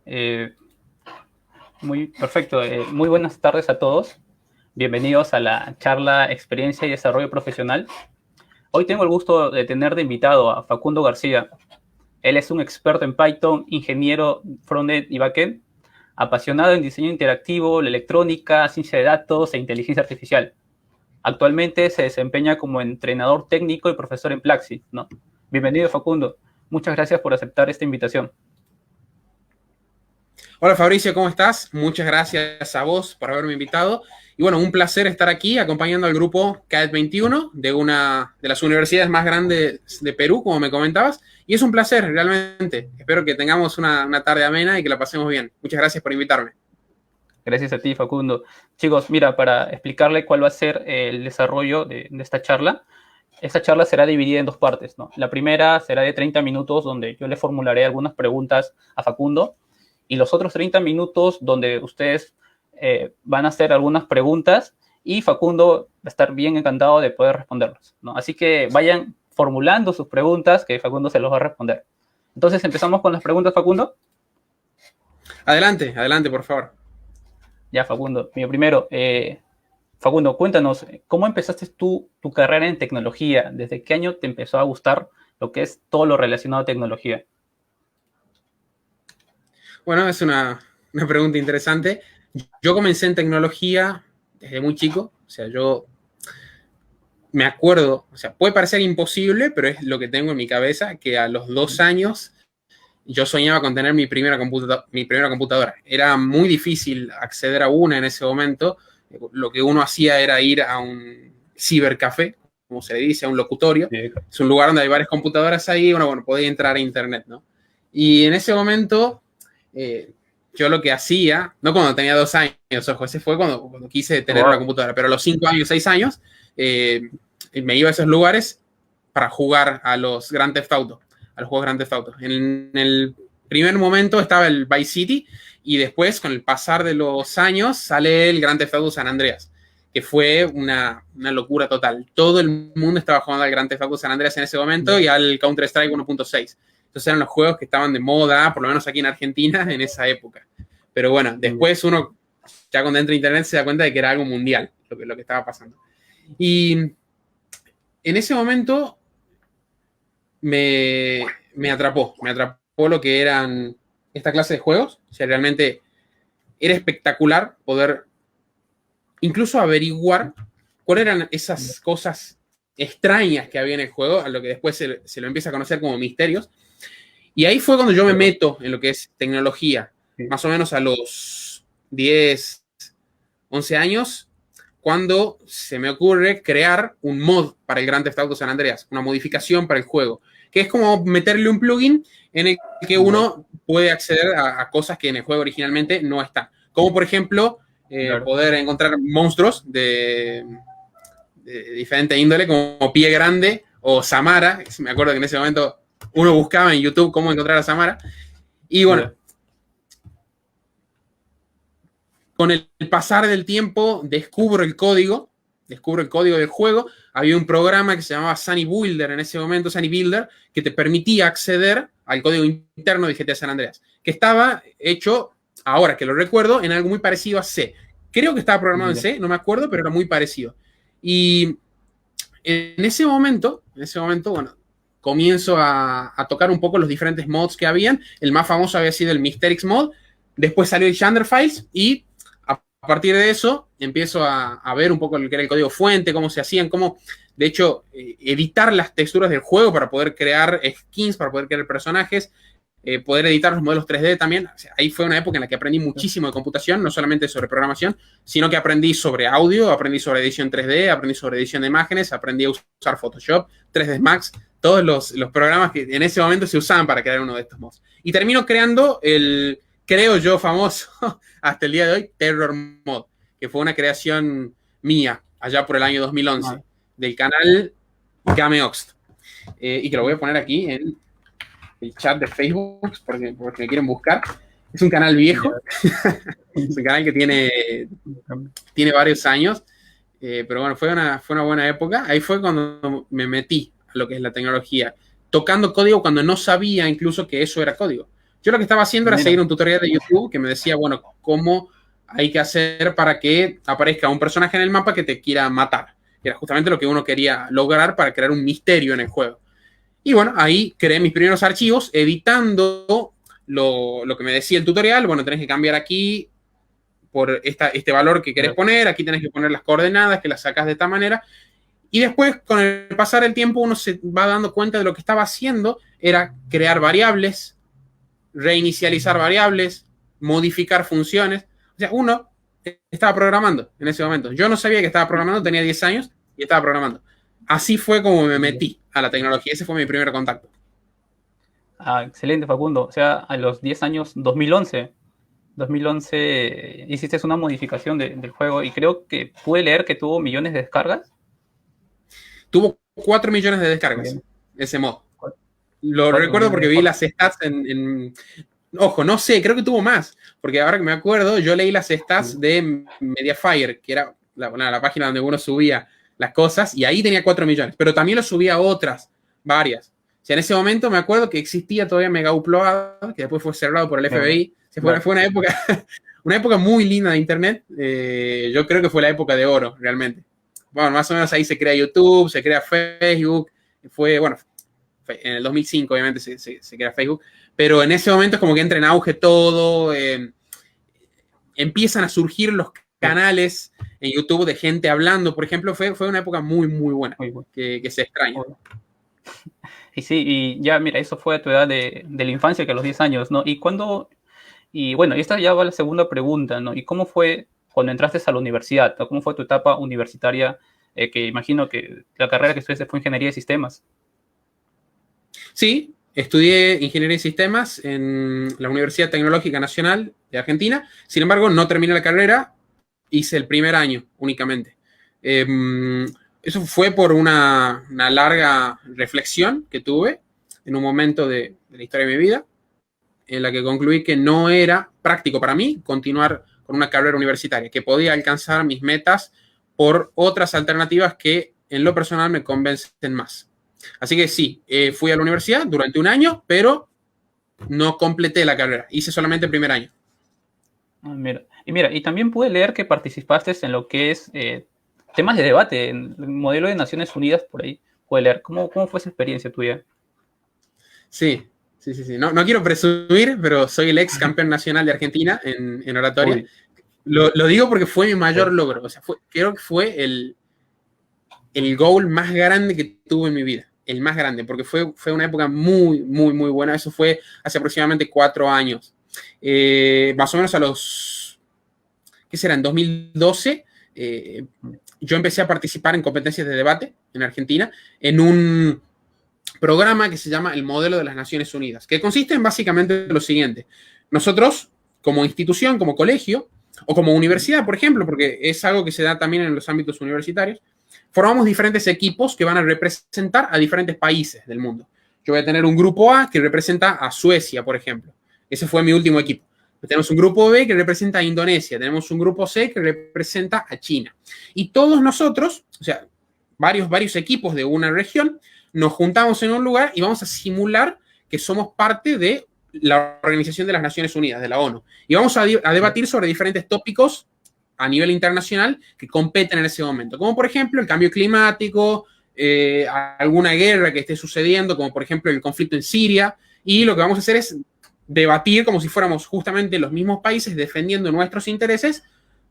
Eh, Muy perfecto. Muy buenas tardes a todos. Bienvenidos a la charla Experiencia y Desarrollo Profesional. Hoy tengo el gusto de tener de invitado a Facundo García. Él es un experto en Python, ingeniero frontend y backend, apasionado en diseño interactivo, la electrónica, ciencia de datos e inteligencia artificial. Actualmente se desempeña como entrenador técnico y profesor en Plaxi, ¿no? Bienvenido, Facundo. Muchas gracias por aceptar esta invitación. Hola Fabricio, ¿cómo estás? Muchas gracias a vos por haberme invitado. Y bueno, un placer estar aquí acompañando al grupo CAET 21 de una de las universidades más grandes de Perú, como me comentabas. Y es un placer, realmente. Espero que tengamos una tarde amena y que la pasemos bien. Muchas gracias por invitarme. Gracias a ti, Facundo. Chicos, mira, para explicarle cuál va a ser el desarrollo de esta charla será dividida en dos partes, ¿no? La primera será de 30 minutos, donde yo le formularé algunas preguntas a Facundo, y los otros 30 minutos donde ustedes van a hacer algunas preguntas y Facundo va a estar bien encantado de poder responderlas, ¿no? Así que vayan formulando sus preguntas, que Facundo se los va a responder. Entonces, empezamos con las preguntas, Facundo. Adelante, adelante, por favor. Ya, Facundo. Primero, Facundo, cuéntanos, ¿cómo empezaste tu carrera en tecnología? ¿Desde qué año te empezó a gustar lo que es todo lo relacionado a tecnología? Bueno, es una pregunta interesante. Yo comencé en tecnología desde muy chico. O sea, yo me acuerdo, o sea, puede parecer imposible, pero es lo que tengo en mi cabeza, que a los 2 años yo soñaba con tener mi primera computadora. Era muy difícil acceder a una en ese momento. Lo que uno hacía era ir a un cibercafé, como se le dice, a un locutorio. Sí. Es un lugar donde hay varias computadoras ahí, bueno, podía entrar a internet, ¿no? Y en ese momento, yo lo que hacía, no cuando tenía 2 años, ojo, ese fue cuando quise tener una computadora, pero a los 5 años, 6 años, me iba a esos lugares para jugar a los Grand Theft Auto, a los juegos Grand Theft Auto. En el primer momento estaba el Vice City y después, con el pasar de los años, sale el Grand Theft Auto San Andreas, que fue una locura total. Todo el mundo estaba jugando al Grand Theft Auto San Andreas en ese momento y al Counter-Strike 1.6. Entonces eran los juegos que estaban de moda, por lo menos aquí en Argentina, en esa época. Pero bueno, después uno, ya cuando entra a internet, se da cuenta de que era algo mundial lo que estaba pasando. Y en ese momento me atrapó lo que eran esta clase de juegos. O sea, realmente era espectacular poder incluso averiguar cuáles eran esas cosas extrañas que había en el juego, a lo que después se lo empieza a conocer como misterios. Y ahí fue cuando yo me meto en lo que es tecnología, más o menos a los 10, 11 años, cuando se me ocurre crear un mod para el Grand Theft Auto San Andreas, una modificación para el juego, que es como meterle un plugin en el que uno puede acceder a cosas que en el juego originalmente no están. Como por ejemplo, poder encontrar monstruos de diferente índole, como Pie Grande o Samara. Me acuerdo que en ese momento uno buscaba en YouTube cómo encontrar a Samara. Y bueno, con el pasar del tiempo descubro el código del juego. Había un programa que se llamaba Sunny Builder en ese momento, Sunny Builder, que te permitía acceder al código interno de GTA San Andreas, que estaba hecho, ahora que lo recuerdo, en algo muy parecido a C. Creo que estaba programado en C, no me acuerdo, pero era muy parecido. Y en ese momento, bueno, comienzo a tocar un poco los diferentes mods que habían. El más famoso había sido el Mysterix mod. Después salió el Shander Files y a partir de eso empiezo a ver un poco lo que era el código fuente, cómo se hacían, cómo, de hecho, editar las texturas del juego para poder crear skins, para poder crear personajes, poder editar los modelos 3D también. O sea, ahí fue una época en la que aprendí muchísimo de computación, no solamente sobre programación, sino que aprendí sobre audio, aprendí sobre edición 3D, aprendí sobre edición de imágenes, aprendí a usar Photoshop, 3ds Max, todos los programas que en ese momento se usaban para crear uno de estos mods. Y termino creando el, creo yo, famoso hasta el día de hoy, Terror Mod, que fue una creación mía allá por el año 2011 del canal Gameoxt. Y que lo voy a poner aquí en el chat de Facebook porque me quieren buscar. Es un canal viejo, es un canal que tiene varios años, pero bueno, fue una buena época. Ahí fue cuando me metí a lo que es la tecnología, tocando código cuando no sabía incluso que eso era código. Yo lo que estaba haciendo era Mira. seguir un tutorial de YouTube que me decía, bueno, cómo hay que hacer para que aparezca un personaje en el mapa que te quiera matar. Que era justamente lo que uno quería lograr para crear un misterio en el juego. Y bueno, ahí creé mis primeros archivos editando lo que me decía el tutorial. Bueno, tenés que cambiar aquí por este valor que querés poner, aquí tenés que poner las coordenadas, que las sacás de esta manera. Y después, con el pasar del tiempo, uno se va dando cuenta de lo que estaba haciendo era crear variables, reinicializar variables, modificar funciones. O sea, uno estaba programando en ese momento. Yo no sabía que estaba programando, tenía 10 años y estaba programando. Así fue como me metí a la tecnología. Ese fue mi primer contacto. Ah, excelente, Facundo. O sea, a los 10 años, 2011 hiciste una modificación del juego y creo que pude leer que tuvo millones de descargas. Tuvo 4 millones de descargas, Bien. ese mod. Lo recuerdo porque vi las stats Ojo, no sé, creo que tuvo más. Porque ahora que me acuerdo, yo leí las stats de Mediafire, que era la página donde uno subía las cosas, y ahí tenía 4 millones. Pero también lo subía a otras, varias. O sea, en ese momento me acuerdo que existía todavía Mega Upload, que después fue cerrado por el FBI. O sea, fue una época muy linda de Internet. Yo creo que fue la época de oro, realmente. Bueno, más o menos ahí se crea YouTube, se crea Facebook. En el 2005 obviamente se crea Facebook. Pero en ese momento es como que entra en auge todo. Empiezan a surgir los canales en YouTube de gente hablando. Por ejemplo, fue una época muy, muy buena. Que se extraña. Y sí, y ya, mira, eso fue a tu edad de la infancia, que a los 10 años, ¿no? Y bueno, y esta ya va la segunda pregunta, ¿no? ¿Y cómo fue cuando entraste a la universidad, ¿no? ¿Cómo fue tu etapa universitaria? Que imagino que la carrera que estudiaste fue Ingeniería de Sistemas. Sí, estudié Ingeniería de Sistemas en la Universidad Tecnológica Nacional de Argentina. Sin embargo, no terminé la carrera, hice el primer año únicamente. Eso fue por una larga reflexión que tuve en un momento de la historia de mi vida, en la que concluí que no era práctico para mí continuar con una carrera universitaria, que podía alcanzar mis metas por otras alternativas que en lo personal me convencen más. Así que sí, fui a la universidad durante un año, pero no completé la carrera, hice solamente el primer año. Y también pude leer que participaste en lo que es temas de debate, en el modelo de Naciones Unidas, por ahí pude leer. ¿Cómo fue esa experiencia tuya? Sí. No quiero presumir, pero soy el ex campeón nacional de Argentina en oratoria. Lo digo porque fue mi mayor logro. O sea, creo que fue el goal más grande que tuve en mi vida. El más grande, porque fue una época muy, muy, muy buena. Eso fue hace aproximadamente 4 años. Más o menos a los, ¿qué será? En 2012, yo empecé a participar en competencias de debate en Argentina, en un programa que se llama el Modelo de las Naciones Unidas, que consiste en básicamente lo siguiente. Nosotros, como institución, como colegio, o como universidad, por ejemplo, porque es algo que se da también en los ámbitos universitarios, formamos diferentes equipos que van a representar a diferentes países del mundo. Yo voy a tener un grupo A que representa a Suecia, por ejemplo. Ese fue mi último equipo. Tenemos un grupo B que representa a Indonesia. Tenemos un grupo C que representa a China. Y todos nosotros, o sea, varios equipos de una región, nos juntamos en un lugar y vamos a simular que somos parte de la Organización de las Naciones Unidas, de la ONU. Y vamos a debatir sobre diferentes tópicos a nivel internacional que competen en ese momento, como por ejemplo el cambio climático, alguna guerra que esté sucediendo, como por ejemplo el conflicto en Siria, y lo que vamos a hacer es debatir como si fuéramos justamente los mismos países defendiendo nuestros intereses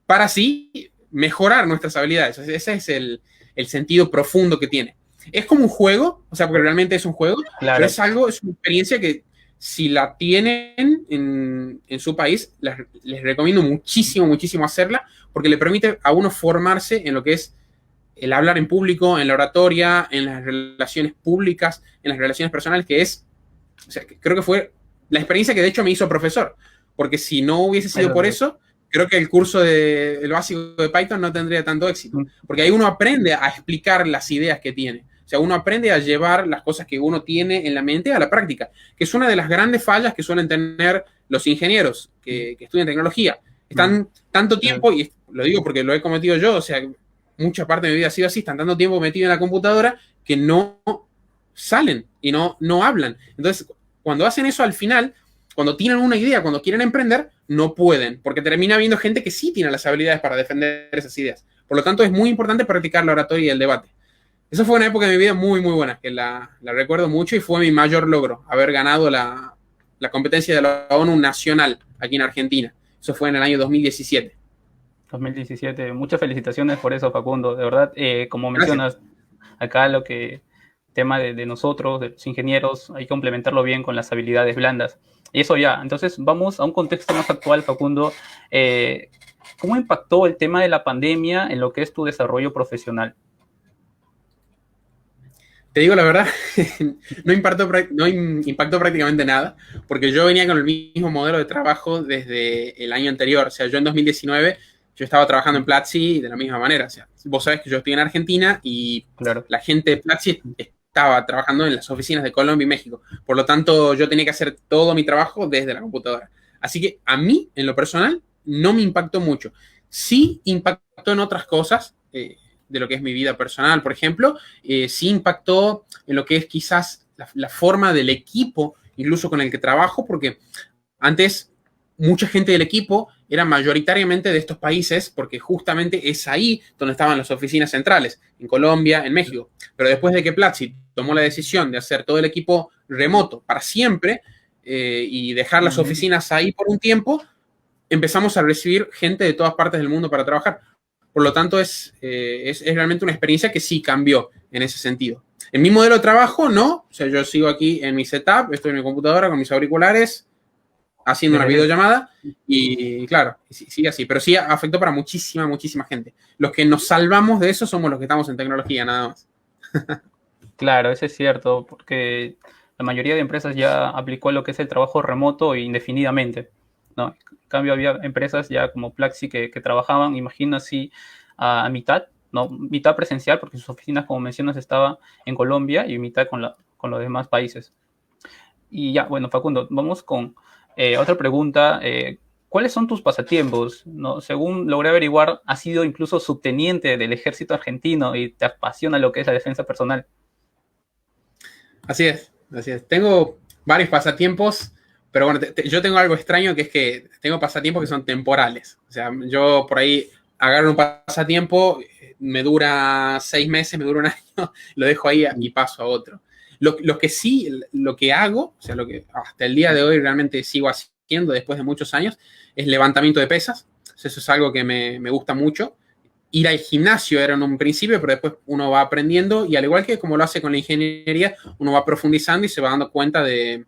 para así mejorar nuestras habilidades. Ese es el sentido profundo que tiene. Es como un juego, o sea, porque realmente es un juego, claro. Pero es una experiencia que si la tienen en su país, les recomiendo muchísimo, muchísimo hacerla, porque le permite a uno formarse en lo que es el hablar en público, en la oratoria, en las relaciones públicas, en las relaciones personales, o sea, creo que fue la experiencia que de hecho me hizo profesor, porque si no hubiese sido por eso, creo que el curso el básico de Python no tendría tanto éxito, porque ahí uno aprende a explicar las ideas que tiene. O sea, uno aprende a llevar las cosas que uno tiene en la mente a la práctica, que es una de las grandes fallas que suelen tener los ingenieros que estudian tecnología. Están tanto tiempo, y lo digo porque lo he cometido yo, o sea, mucha parte de mi vida ha sido así, están tanto tiempo metido en la computadora que no salen y no hablan. Entonces, cuando hacen eso al final, cuando tienen una idea, cuando quieren emprender, no pueden, porque termina habiendo gente que sí tiene las habilidades para defender esas ideas. Por lo tanto, es muy importante practicar la oratoria y el debate. Esa fue una época de mi vida muy, muy buena, que la recuerdo mucho y fue mi mayor logro, haber ganado la competencia de la ONU nacional aquí en Argentina. Eso fue en el año 2017. 2017. Muchas felicitaciones por eso, Facundo. De verdad, como mencionas, acá lo que tema de nosotros, de los ingenieros, hay que complementarlo bien con las habilidades blandas. Y eso ya. Entonces, vamos a un contexto más actual, Facundo. ¿Cómo impactó el tema de la pandemia en lo que es tu desarrollo profesional? Te digo la verdad, no impactó prácticamente nada, porque yo venía con el mismo modelo de trabajo desde el año anterior. O sea, yo en 2019 yo estaba trabajando en Platzi de la misma manera. O sea, vos sabés que yo estoy en Argentina y Claro. la gente de Platzi estaba trabajando en las oficinas de Colombia y México. Por lo tanto, yo tenía que hacer todo mi trabajo desde la computadora. Así que a mí, en lo personal, no me impactó mucho. Sí impactó en otras cosas, de lo que es mi vida personal, por ejemplo, sí impactó en lo que es quizás la forma del equipo, incluso con el que trabajo, porque antes mucha gente del equipo era mayoritariamente de estos países, porque justamente es ahí donde estaban las oficinas centrales, en Colombia, en México. Pero después de que Platzi tomó la decisión de hacer todo el equipo remoto para siempre y dejar las oficinas ahí por un tiempo, empezamos a recibir gente de todas partes del mundo para trabajar. Por lo tanto, es realmente una experiencia que sí cambió en ese sentido. En mi modelo de trabajo, no. O sea, yo sigo aquí en mi setup, estoy en mi computadora con mis auriculares, haciendo una videollamada y claro, sigue así. Pero sí afectó para muchísima, muchísima gente. Los que nos salvamos de eso somos los que estamos en tecnología, nada más. Claro, eso es cierto, porque la mayoría de empresas ya aplicó lo que es el trabajo remoto indefinidamente, ¿no? En cambio, había empresas ya como Plaxi que trabajaban, imagino así, a mitad, ¿no? Mitad presencial, porque sus oficinas, como mencionas, estaban en Colombia y mitad con los demás países. Y ya, bueno, Facundo, vamos con otra pregunta. ¿Cuáles son tus pasatiempos? ¿No? Según logré averiguar, has sido incluso subteniente del ejército argentino y te apasiona lo que es la defensa personal. Así es, así es. Tengo varios pasatiempos, pero bueno, yo tengo algo extraño que es que tengo pasatiempos que son temporales. O sea, yo por ahí agarro un pasatiempo, me dura 6 meses, me dura un año, lo dejo ahí y paso a otro. Lo que sí, lo que hago, o sea, lo que hasta el día de hoy realmente sigo haciendo después de muchos años, es levantamiento de pesas. O sea, eso es algo que me gusta mucho. Ir al gimnasio era en un principio, pero después uno va aprendiendo y al igual que como lo hace con la ingeniería, uno va profundizando y se va dando cuenta de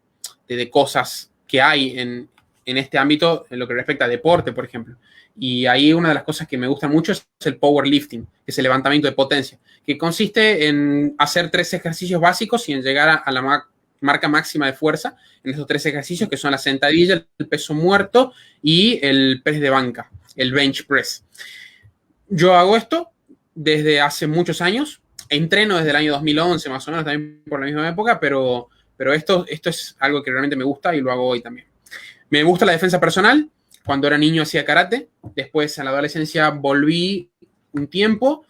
cosas que hay en este ámbito en lo que respecta a deporte, por ejemplo. Y ahí una de las cosas que me gusta mucho es el powerlifting, que es el levantamiento de potencia, que consiste en hacer 3 ejercicios básicos y en llegar a la marca máxima de fuerza en esos 3 ejercicios, que son la sentadilla, el peso muerto y el press de banca, el bench press. Yo hago esto desde hace muchos años, entreno desde el año 2011 más o menos, también por la misma época, pero esto es algo que realmente me gusta y lo hago hoy también. Me gusta la defensa personal. Cuando era niño hacía karate, después en la adolescencia volví un tiempo,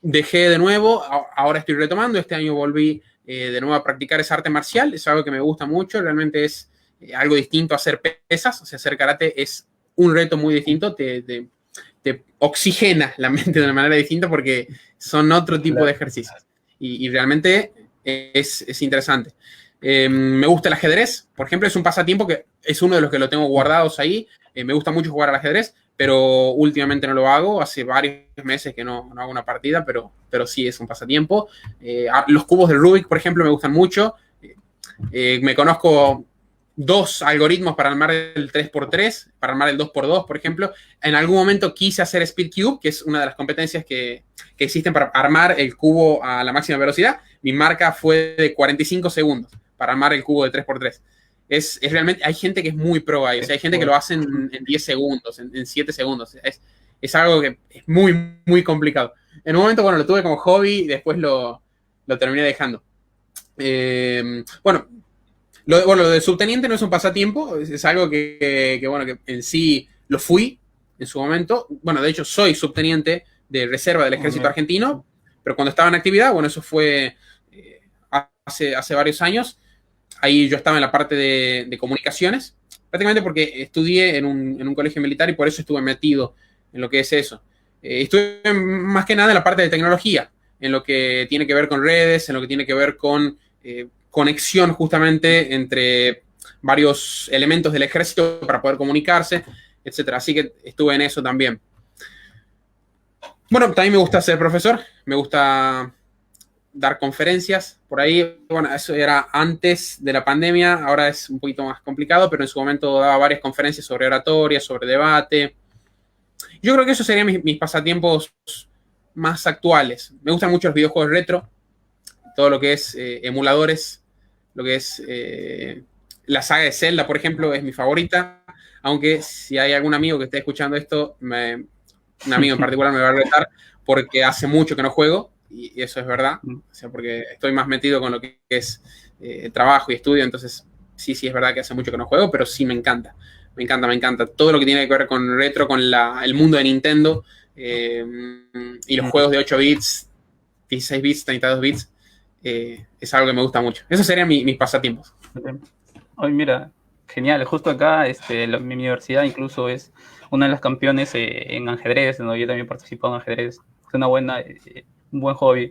dejé de nuevo, ahora estoy retomando, este año volví de nuevo a practicar esa arte marcial, es algo que me gusta mucho, realmente es algo distinto a hacer pesas, o sea, hacer karate es un reto muy distinto, te oxigena la mente de una manera distinta porque son otro tipo de ejercicios y realmente es interesante. Me gusta el ajedrez, por ejemplo, es un pasatiempo que es uno de los que lo tengo guardados ahí. Me gusta mucho jugar al ajedrez, pero últimamente no lo hago. Hace varios meses que no hago una partida, pero sí es un pasatiempo. Los cubos de Rubik, por ejemplo, me gustan mucho. Me conozco 2 algoritmos para armar el 3x3, para armar el 2x2, por ejemplo. En algún momento quise hacer Speed Cube, que es una de las competencias que existen para armar el cubo a la máxima velocidad. Mi marca fue de 45 segundos para armar el cubo de 3x3. Es realmente, hay gente que es muy pro ahí, o sea, hay gente que lo hace en 10 segundos, en 7 segundos. Es algo que es muy, muy complicado. En un momento, bueno, lo tuve como hobby y después lo terminé dejando. Bueno, lo de subteniente no es un pasatiempo, es algo que en sí lo fui en su momento. Bueno, de hecho, soy subteniente de reserva del ejército argentino, pero cuando estaba en actividad, bueno, eso fue hace varios años. Ahí yo estaba en la parte de comunicaciones prácticamente porque estudié en un colegio militar y por eso estuve metido en lo que es eso. Estuve más que nada en la parte de tecnología, en lo que tiene que ver con redes, en lo que tiene que ver con conexión justamente entre varios elementos del ejército para poder comunicarse, etcétera. Así que estuve en eso también. Bueno, también me gusta ser profesor, me gusta dar conferencias por ahí. Bueno, eso era antes de la pandemia, ahora es un poquito más complicado, pero en su momento daba varias conferencias sobre oratoria, sobre debate. Yo creo que esos serían mis pasatiempos más actuales. Me gustan mucho los videojuegos retro, todo lo que es emuladores, lo que es la saga de Zelda, por ejemplo, es mi favorita, aunque si hay algún amigo que esté escuchando esto, un amigo en particular me va a retar porque hace mucho que no juego, y eso es verdad, o sea, porque estoy más metido con lo que es trabajo y estudio, entonces sí, es verdad que hace mucho que no juego, pero sí me encanta. Me encanta, me encanta. Todo lo que tiene que ver con retro, con el mundo de Nintendo y los juegos de 8 bits, 16 bits, 32 bits, es algo que me gusta mucho. Esos serían mis pasatiempos. Ay, mira, genial. Justo acá, mi universidad incluso es una de las campeones en ajedrez, ¿no? Yo también participo en ajedrez. Es un buen hobby.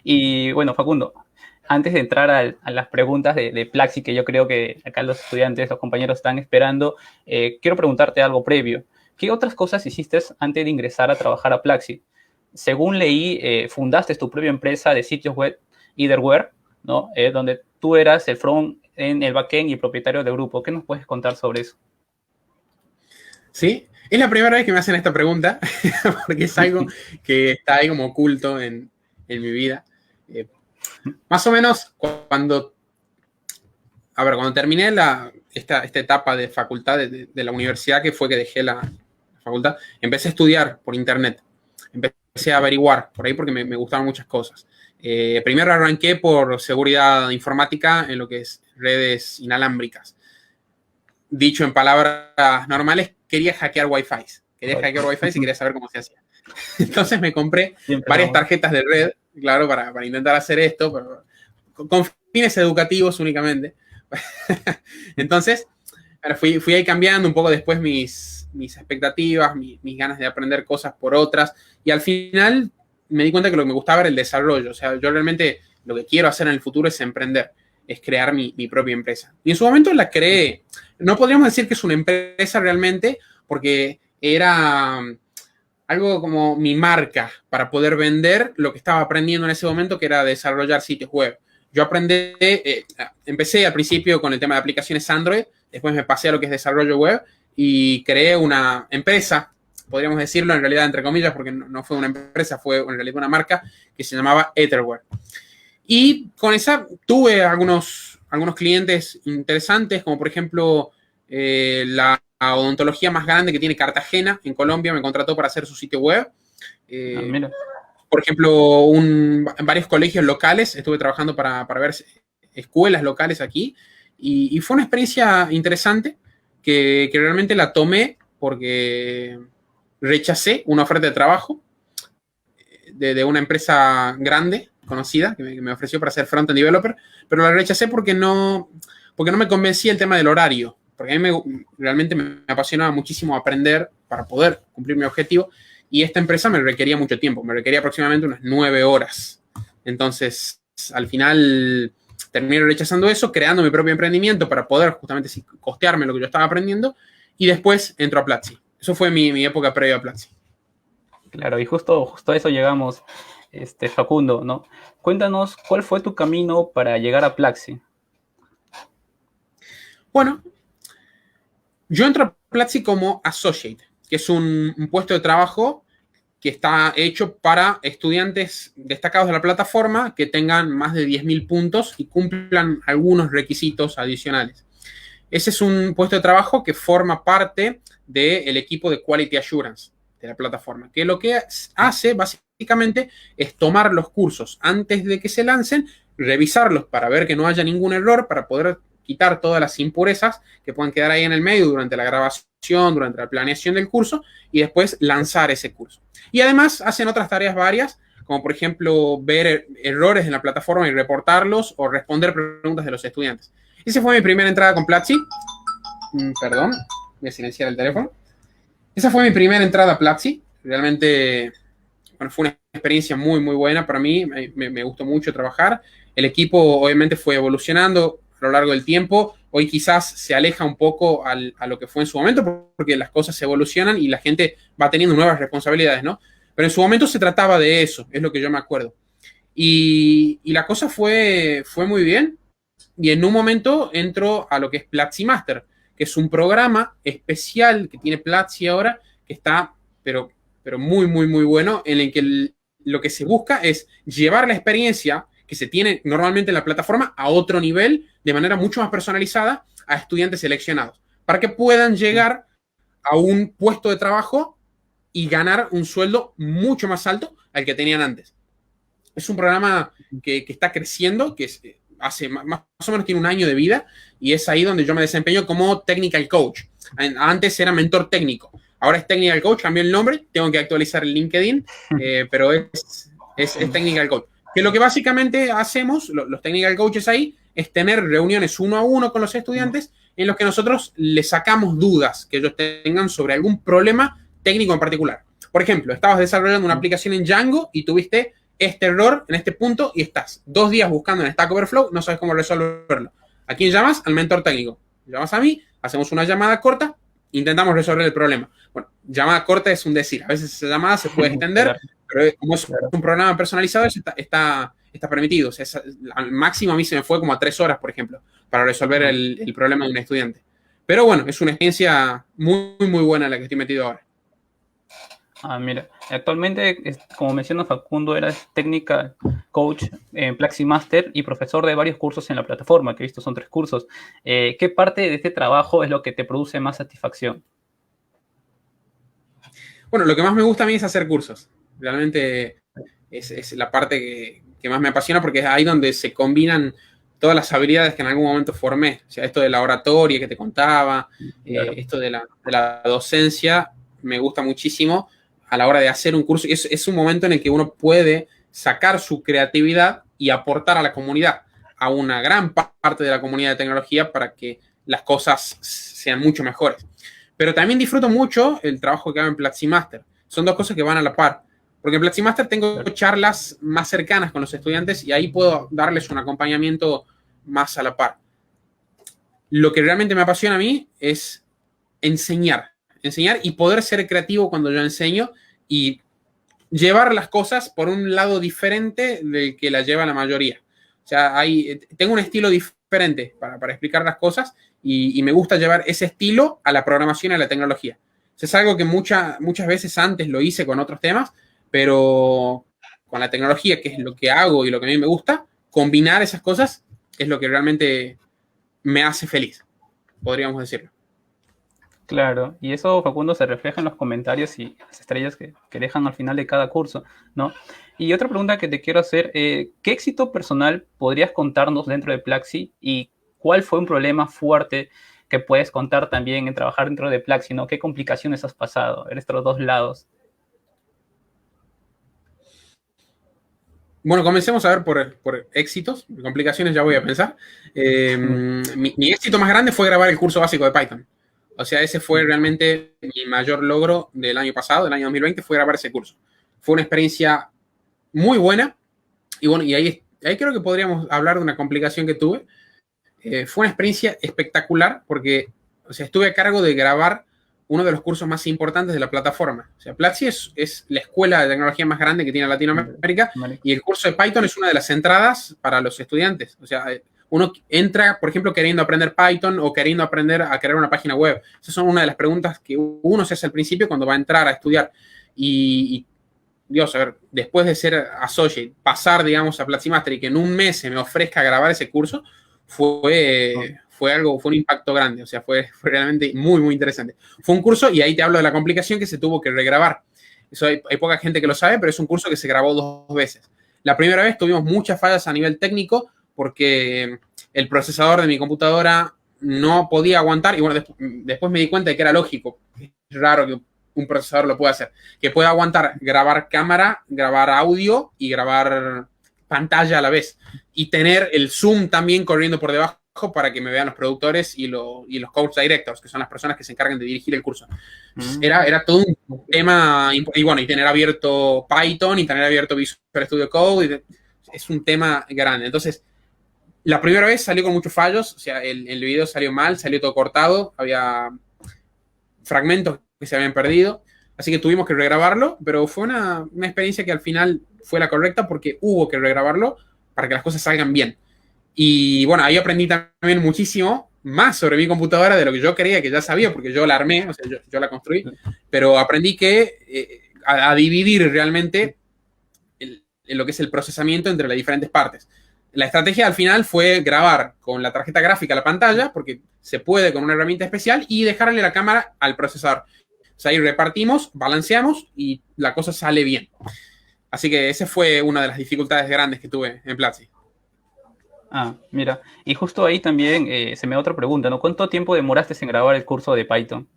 Y bueno, Facundo, antes de entrar a las preguntas de Plaxi, que yo creo que acá los estudiantes, los compañeros están esperando, quiero preguntarte algo previo. ¿Qué otras cosas hiciste antes de ingresar a trabajar a Plaxi? Según leí, fundaste tu propia empresa de sitios web, Eitherware, ¿no? Donde tú eras el front, en el backend y propietario del grupo. ¿Qué nos puedes contar sobre eso? Sí, es la primera vez que me hacen esta pregunta, porque es algo que está ahí como oculto en mi vida. Más o menos cuando terminé esta etapa de facultad de la universidad, que fue que dejé la facultad, empecé a estudiar por internet. Empecé a averiguar por ahí porque me gustaban muchas cosas. Primero arranqué por seguridad informática en lo que es redes inalámbricas. Dicho en palabras normales, quería hackear Wi-Fi. Quería hackear Wi-Fi y quería saber cómo se hacía. Entonces me compré varias tarjetas de red, claro, para intentar hacer esto, pero con fines educativos únicamente. Entonces, fui ahí cambiando un poco después mis expectativas, mis ganas de aprender cosas por otras, y al final me di cuenta que lo que me gustaba era el desarrollo. O sea, yo realmente lo que quiero hacer en el futuro es emprender, es crear mi propia empresa. Y en su momento la creé. No podríamos decir que es una empresa realmente, porque era algo como mi marca para poder vender lo que estaba aprendiendo en ese momento, que era desarrollar sitios web. Yo empecé al principio con el tema de aplicaciones Android, después me pasé a lo que es desarrollo web y creé una empresa, podríamos decirlo en realidad entre comillas, porque no fue una empresa, fue en realidad una marca que se llamaba Etherware. Y con esa tuve algunos clientes interesantes, como por ejemplo la odontología más grande que tiene Cartagena, en Colombia, me contrató para hacer su sitio web. Mira. Por ejemplo, en varios colegios locales, estuve trabajando para ver escuelas locales aquí, y fue una experiencia interesante que realmente la tomé porque rechacé una oferta de trabajo de una empresa grande, conocida, que me ofreció para ser front-end developer, pero la rechacé porque no me convencía el tema del horario, porque a mí realmente me apasionaba muchísimo aprender para poder cumplir mi objetivo, y esta empresa me requería mucho tiempo, me requería aproximadamente unas 9 horas. Entonces, al final terminé rechazando eso, creando mi propio emprendimiento para poder justamente costearme lo que yo estaba aprendiendo, y después entro a Platzi. Eso fue mi época previa a Platzi. Claro, y justo a eso llegamos, Facundo, ¿no? Cuéntanos, ¿cuál fue tu camino para llegar a Platzi? Bueno, yo entro a Platzi como associate, que es un puesto de trabajo que está hecho para estudiantes destacados de la plataforma que tengan más de 10.000 puntos y cumplan algunos requisitos adicionales. Ese es un puesto de trabajo que forma parte del equipo de Quality Assurance de la plataforma, que lo que hace básicamente es tomar los cursos antes de que se lancen, revisarlos para ver que no haya ningún error, para poder quitar todas las impurezas que puedan quedar ahí en el medio durante la grabación, durante la planeación del curso, y después lanzar ese curso. Y además hacen otras tareas varias, como por ejemplo ver errores en la plataforma y reportarlos, o responder preguntas de los estudiantes. Esa fue mi primera entrada con Platzi. Perdón, voy a silenciar el teléfono. Esa fue mi primera entrada a Platzi. Realmente, bueno, fue una experiencia muy, muy buena para mí. Me gustó mucho trabajar. El equipo obviamente fue evolucionando a lo largo del tiempo. Hoy quizás se aleja un poco a lo que fue en su momento porque las cosas se evolucionan y la gente va teniendo nuevas responsabilidades, ¿no? Pero en su momento se trataba de eso, es lo que yo me acuerdo. Y la cosa fue muy bien. Y en un momento entro a lo que es Platzi Master, que es un programa especial que tiene Platzi ahora, que está, pero muy, muy, muy bueno, en el que lo que se busca es llevar la experiencia que se tiene normalmente en la plataforma a otro nivel, de manera mucho más personalizada, a estudiantes seleccionados, para que puedan llegar a un puesto de trabajo y ganar un sueldo mucho más alto al que tenían antes. Es un programa que está creciendo, que hace más o menos tiene un año de vida, y es ahí donde yo me desempeño como technical coach. Antes era mentor técnico, ahora es technical coach, cambió el nombre, tengo que actualizar el LinkedIn, pero es technical coach. Que lo que básicamente hacemos, los technical coaches ahí, es tener reuniones 1 a 1 con los estudiantes en los que nosotros les sacamos dudas que ellos tengan sobre algún problema técnico en particular. Por ejemplo, estabas desarrollando una aplicación en Django y tuviste este error en este punto y estás 2 días buscando en Stack Overflow, no sabes cómo resolverlo. ¿A quién llamas? Al mentor técnico. Llamas a mí, hacemos una llamada corta, intentamos resolver el problema. Bueno, llamada corta es un decir, a veces esa llamada se puede extender, pero como es un programa personalizado, está permitido. O sea, al máximo a mí se me fue como a 3 horas, por ejemplo, para resolver el problema de un estudiante. Pero bueno, es una experiencia muy, muy buena en la que estoy metido ahora. Mira, actualmente, como menciona Facundo, eres técnica coach en Platzi Master y profesor de varios cursos en la plataforma, que he visto son 3 cursos. ¿Qué parte de este trabajo es lo que te produce más satisfacción? Bueno, lo que más me gusta a mí es hacer cursos. Realmente es la parte que más me apasiona porque es ahí donde se combinan todas las habilidades que en algún momento formé. O sea, esto de la oratoria que te contaba, claro. Esto de la docencia, me gusta muchísimo a la hora de hacer un curso. Es un momento en el que uno puede sacar su creatividad y aportar a la comunidad, a una gran parte de la comunidad de tecnología para que las cosas sean mucho mejores. Pero también disfruto mucho el trabajo que hago en Platzi Master. Son 2 cosas que van a la par. Porque en Platzi Master tengo charlas más cercanas con los estudiantes y ahí puedo darles un acompañamiento más a la par. Lo que realmente me apasiona a mí es enseñar y poder ser creativo cuando yo enseño y llevar las cosas por un lado diferente del que las lleva la mayoría. O sea, tengo un estilo diferente para explicar las cosas y me gusta llevar ese estilo a la programación y a la tecnología. O sea, es algo que muchas veces antes lo hice con otros temas, pero con la tecnología, que es lo que hago y lo que a mí me gusta, combinar esas cosas es lo que realmente me hace feliz, podríamos decirlo. Claro, y eso, Facundo, se refleja en los comentarios y las estrellas que dejan al final de cada curso, ¿no? Y otra pregunta que te quiero hacer, ¿qué éxito personal podrías contarnos dentro de Platzi y cuál fue un problema fuerte que puedes contar también en trabajar dentro de Platzi, ¿no? ¿Qué complicaciones has pasado en estos 2 lados? Bueno, comencemos a ver por éxitos, complicaciones ya voy a pensar. Mi éxito más grande fue grabar el curso básico de Python. O sea, ese fue realmente mi mayor logro del año pasado, del año 2020, fue grabar ese curso. Fue una experiencia muy buena y bueno, y ahí creo que podríamos hablar de una complicación que tuve. Fue una experiencia espectacular porque, o sea, estuve a cargo de grabar uno de los cursos más importantes de la plataforma. O sea, Platzi es la escuela de tecnología más grande que tiene Latinoamérica y el curso de Python es una de las entradas para los estudiantes. O sea, uno entra, por ejemplo, queriendo aprender Python o queriendo aprender a crear una página web. Esas son una de las preguntas que uno se hace al principio cuando va a entrar a estudiar. Y Dios, a ver, después de ser associate, pasar, digamos, a Platzi Master y que en un mes se me ofrezca grabar ese curso, fue un impacto grande. O sea, fue realmente muy, muy interesante. Fue un curso, y ahí te hablo de la complicación, que se tuvo que regrabar. Eso hay poca gente que lo sabe, pero es un curso que se grabó 2 veces. La primera vez tuvimos muchas fallas a nivel técnico, porque el procesador de mi computadora no podía aguantar, y bueno, después me di cuenta de que era lógico, es raro que un procesador lo pueda hacer, que pueda aguantar grabar cámara, grabar audio y grabar pantalla a la vez, y tener el zoom también corriendo por debajo para que me vean los productores y los course directors, que son las personas que se encargan de dirigir el curso. Era todo un tema, y bueno, y tener abierto Python y tener abierto Visual Studio Code, es un tema grande. Entonces, la primera vez salió con muchos fallos, o sea, el video salió mal, salió todo cortado, había fragmentos que se habían perdido, así que tuvimos que regrabarlo, pero fue una experiencia que al final fue la correcta porque hubo que regrabarlo para que las cosas salgan bien. Y bueno, ahí aprendí también muchísimo más sobre mi computadora de lo que yo creía que ya sabía, porque yo la armé, o sea, yo la construí, pero aprendí que a dividir realmente lo que es el procesamiento entre las diferentes partes. La estrategia al final fue grabar con la tarjeta gráfica la pantalla, porque se puede con una herramienta especial, y dejarle la cámara al procesador. O sea, ahí repartimos, balanceamos y la cosa sale bien. Así que esa fue una de las dificultades grandes que tuve en Platzi. Ah, mira. Y justo ahí también se me da otra pregunta, ¿no? ¿Cuánto tiempo demoraste en grabar el curso de Python?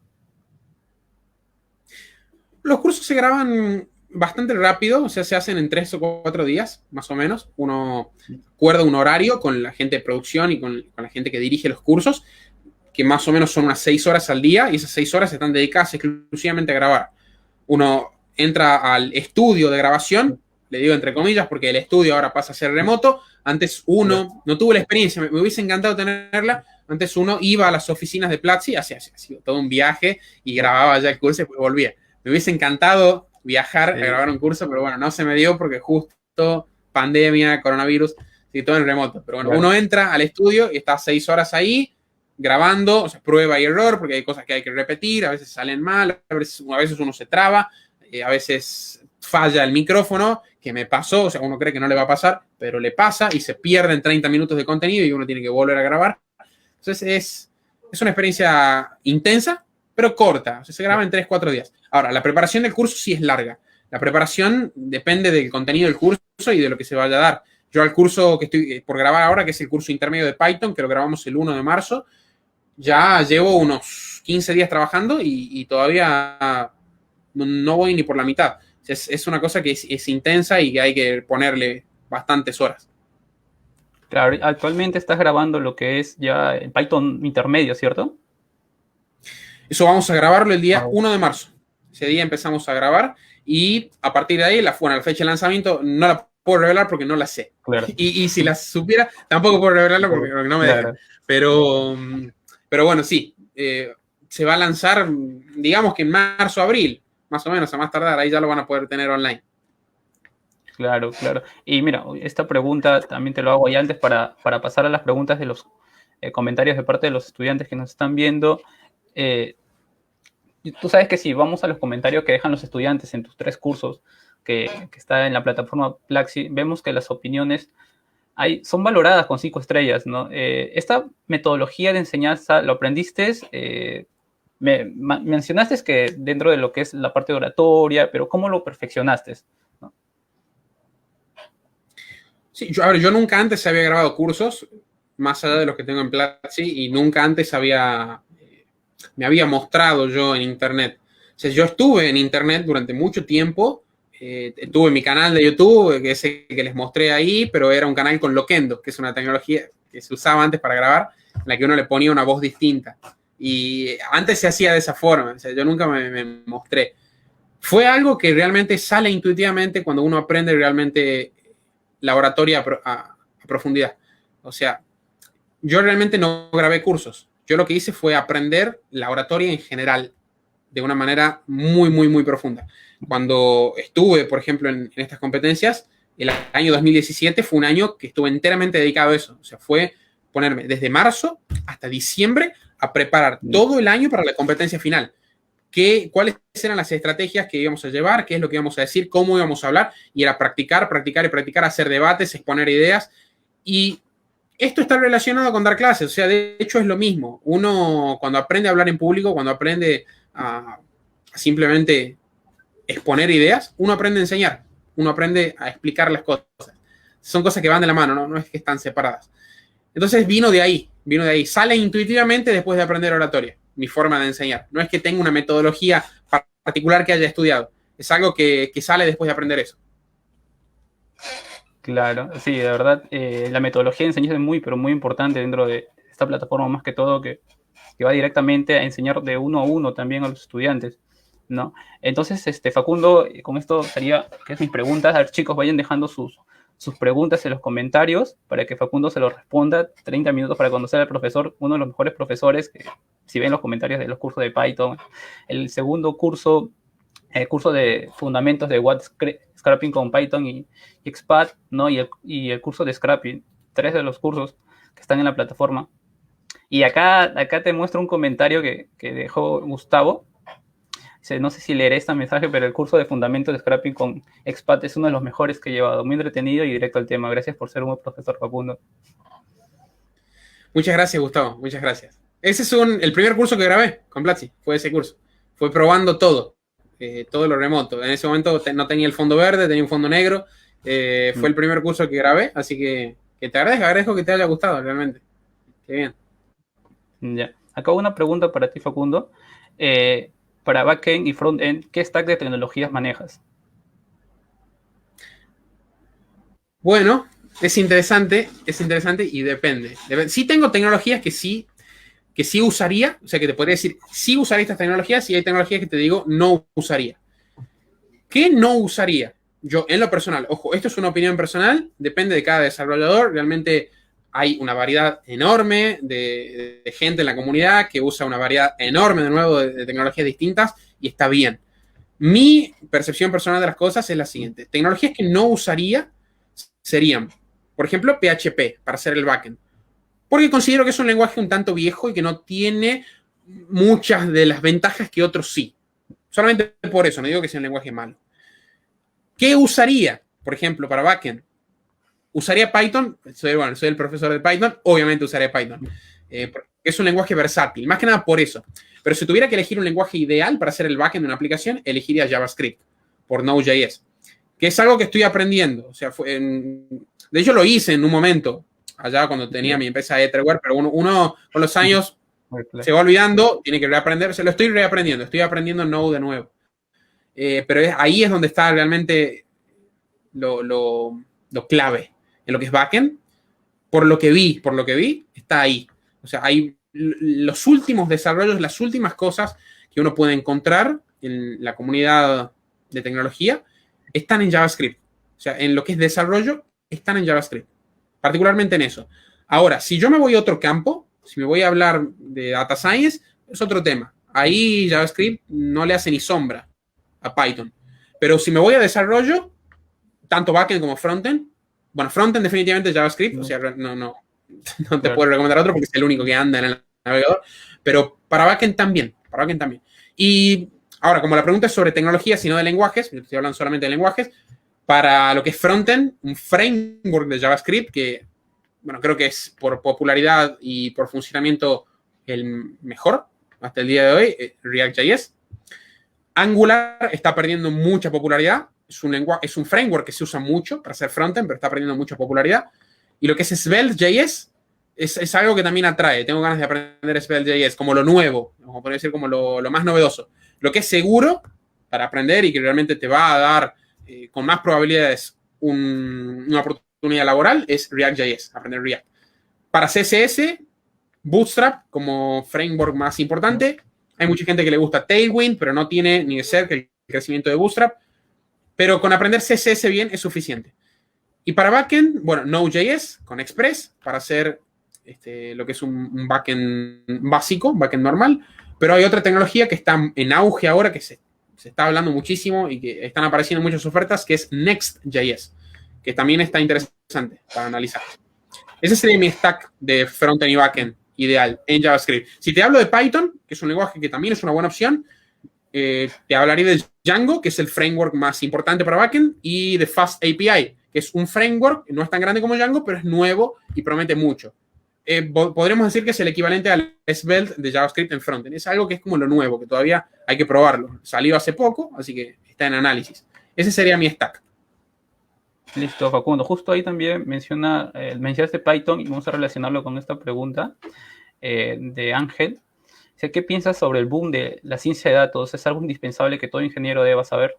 Los cursos se graban bastante rápido, o sea, se hacen en 3 o 4 días, más o menos. Uno acuerda un horario con la gente de producción y con la gente que dirige los cursos, que más o menos son unas 6 horas al día, y esas 6 horas están dedicadas exclusivamente a grabar. Uno entra al estudio de grabación, le digo entre comillas, porque el estudio ahora pasa a ser remoto. Antes uno, no tuvo la experiencia, me hubiese encantado tenerla. Antes uno iba a las oficinas de Platzi, hacía todo un viaje y grababa ya el curso y después volvía. Me hubiese encantado viajar a grabar un curso, pero bueno, no se me dio porque justo pandemia, coronavirus, y todo en remoto. Pero bueno, uno entra al estudio y está 6 horas ahí grabando, o sea, prueba y error, porque hay cosas que hay que repetir, a veces salen mal, a veces uno se traba, a veces falla el micrófono, que me pasó, o sea, uno cree que no le va a pasar, pero le pasa y se pierden 30 minutos de contenido y uno tiene que volver a grabar. Entonces es una experiencia intensa, pero corta, o sea, se graba en 3, 4 días. Ahora, la preparación del curso sí es larga. La preparación depende del contenido del curso y de lo que se vaya a dar. Yo al curso que estoy por grabar ahora, que es el curso intermedio de Python, que lo grabamos el 1 de marzo, ya llevo unos 15 días trabajando y todavía no voy ni por la mitad. Es una cosa que es intensa y que hay que ponerle bastantes horas. Claro, actualmente estás grabando lo que es ya el Python intermedio, ¿cierto? Eso vamos a grabarlo el día 1 de marzo. Ese día empezamos a grabar y a partir de ahí, la fecha de lanzamiento no la puedo revelar porque no la sé. Claro. Y si la supiera, tampoco puedo revelarla porque no me dejan. Pero bueno, sí, se va a lanzar, digamos que en marzo, abril, más o menos, a más tardar, ahí ya lo van a poder tener online. Claro, claro. Y mira, esta pregunta también te lo hago ya antes para pasar a las preguntas de los comentarios de parte de los estudiantes que nos están viendo. Tú sabes que si vamos a los comentarios que dejan los estudiantes en tus 3 cursos que está en la plataforma Platzi, vemos que las opiniones son valoradas con 5 estrellas, ¿no? Esta metodología de enseñanza, ¿lo aprendiste? Mencionaste que dentro de lo que es la parte oratoria, pero ¿cómo lo perfeccionaste? ¿No? Sí, yo nunca antes había grabado cursos, más allá de los que tengo en Platzi, y nunca antes me había mostrado yo en Internet. O sea, yo estuve en Internet durante mucho tiempo, tuve mi canal de YouTube, que es el que les mostré ahí, pero era un canal con Loquendo, que es una tecnología que se usaba antes para grabar, en la que uno le ponía una voz distinta. Y antes se hacía de esa forma, o sea, yo nunca me mostré. Fue algo que realmente sale intuitivamente cuando uno aprende realmente la oratoria a profundidad. O sea, yo realmente no grabé cursos. Yo lo que hice fue aprender la oratoria en general de una manera muy, muy, muy profunda. Cuando estuve, por ejemplo, en estas competencias, el año 2017 fue un año que estuve enteramente dedicado a eso. O sea, fue ponerme desde marzo hasta diciembre a preparar todo el año para la competencia final. ¿Cuáles eran las estrategias que íbamos a llevar? ¿Qué es lo que íbamos a decir? ¿Cómo íbamos a hablar? Y era practicar, practicar y practicar, hacer debates, exponer ideas. Y esto está relacionado con dar clases. O sea, de hecho es lo mismo. Uno cuando aprende a hablar en público, cuando aprende a simplemente exponer ideas, uno aprende a enseñar. Uno aprende a explicar las cosas. Son cosas que van de la mano, no es que están separadas. Entonces vino de ahí. Sale intuitivamente después de aprender oratoria, mi forma de enseñar. No es que tenga una metodología particular que haya estudiado. Es algo que sale después de aprender eso. Claro, sí, de verdad, la metodología de enseñanza es muy, pero muy importante dentro de esta plataforma más que todo que va directamente a enseñar de uno a uno también a los estudiantes, ¿no? Entonces, Facundo, con esto sería, que es mis preguntas, a ver, chicos, vayan dejando sus preguntas en los comentarios para que Facundo se los responda. 30 minutos para conocer al profesor, uno de los mejores profesores, que si ven los comentarios de los cursos de Python. El segundo curso, el curso de fundamentos de What Scrapping con Python y XPath, ¿no? Y el curso de Scrapping, 3 de los cursos que están en la plataforma. Y acá te muestro un comentario que dejó Gustavo. No sé si leeré este mensaje, pero el curso de fundamentos de Scrapping con XPath es uno de los mejores que he llevado. Muy entretenido y directo al tema. Gracias por ser un buen profesor, Facundo. Muchas gracias, Gustavo. Muchas gracias. Ese es el primer curso que grabé con Platzi. Fue ese curso. Fue probando todo. Todo lo remoto. En ese momento no tenía el fondo verde, tenía un fondo negro. Fue el primer curso que grabé. Así que te agradezco que te haya gustado, realmente. Qué bien. Ya. Acá una pregunta para ti, Facundo. Para backend y frontend, ¿qué stack de tecnologías manejas? Bueno, es interesante y depende. Sí tengo tecnologías que sí usaría, o sea, que te podría decir, sí usaría estas tecnologías, y hay tecnologías que te digo, no usaría. ¿Qué no usaría? Yo, en lo personal, ojo, esto es una opinión personal, depende de cada desarrollador, realmente hay una variedad enorme de gente en la comunidad que usa una variedad enorme, de nuevo, de tecnologías distintas, y está bien. Mi percepción personal de las cosas es la siguiente. Tecnologías que no usaría serían, por ejemplo, PHP para hacer el backend. Porque considero que es un lenguaje un tanto viejo y que no tiene muchas de las ventajas que otros sí. Solamente por eso, no digo que sea un lenguaje malo. ¿Qué usaría, por ejemplo, para backend? ¿Usaría Python? Soy el profesor de Python, obviamente usaría Python. Es un lenguaje versátil, más que nada por eso. Pero si tuviera que elegir un lenguaje ideal para hacer el backend de una aplicación, elegiría JavaScript por Node.js, que es algo que estoy aprendiendo. O sea, de hecho lo hice en un momento, allá cuando tenía mi empresa Etherware, pero uno con los años se va olvidando, tiene que reaprender, se lo estoy reaprendiendo, estoy aprendiendo Node de nuevo. Pero ahí es donde está realmente lo clave en lo que es backend. Por lo que vi, está ahí. O sea, hay los últimos desarrollos, las últimas cosas que uno puede encontrar en la comunidad de tecnología están en JavaScript. O sea, en lo que es desarrollo, están en JavaScript. Particularmente en eso. Ahora, si yo me voy a otro campo, si me voy a hablar de Data Science, es otro tema. Ahí JavaScript no le hace ni sombra a Python. Pero si me voy a desarrollo, tanto backend como frontend, bueno, frontend definitivamente JavaScript, o sea, no te puedo recomendar otro porque es el único que anda en el navegador, pero para backend también. Y ahora, como la pregunta es sobre tecnologías y no de lenguajes, yo estoy hablando solamente de lenguajes, para lo que es frontend, un framework de JavaScript que, bueno, creo que es por popularidad y por funcionamiento el mejor hasta el día de hoy, React.js. Angular está perdiendo mucha popularidad. Es un framework que se usa mucho para hacer frontend, pero está perdiendo mucha popularidad. Y lo que es Svelte.js es algo que también atrae. Tengo ganas de aprender Svelte.js como lo nuevo, como podría decir, como lo más novedoso. Lo que es seguro para aprender y que realmente te va a dar con más probabilidades una oportunidad laboral es React.js, aprender React. Para CSS, Bootstrap como framework más importante. Hay mucha gente que le gusta Tailwind, pero no tiene ni de cerca el crecimiento de Bootstrap. Pero con aprender CSS bien es suficiente. Y para backend, bueno, Node.js con Express para hacer lo que es un backend básico, un backend normal. Pero hay otra tecnología que está en auge ahora, que se está hablando muchísimo y que están apareciendo muchas ofertas, que es Next.js, que también está interesante para analizar. Ese sería mi stack de frontend y backend ideal en JavaScript. Si te hablo de Python, que es un lenguaje que también es una buena opción, te hablaré de Django, que es el framework más importante para backend, y de Fast API, que es un framework que no es tan grande como Django, pero es nuevo y promete mucho. Podríamos decir que es el equivalente al Svelte de JavaScript en frontend. Es algo que es como lo nuevo, que todavía hay que probarlo. Salió hace poco, así que está en análisis. Ese sería mi stack. Listo, Facundo. Justo ahí también mencionaste Python y vamos a relacionarlo con esta pregunta de Ángel. ¿Qué piensas sobre el boom de la ciencia de datos? ¿Es algo indispensable que todo ingeniero deba saber?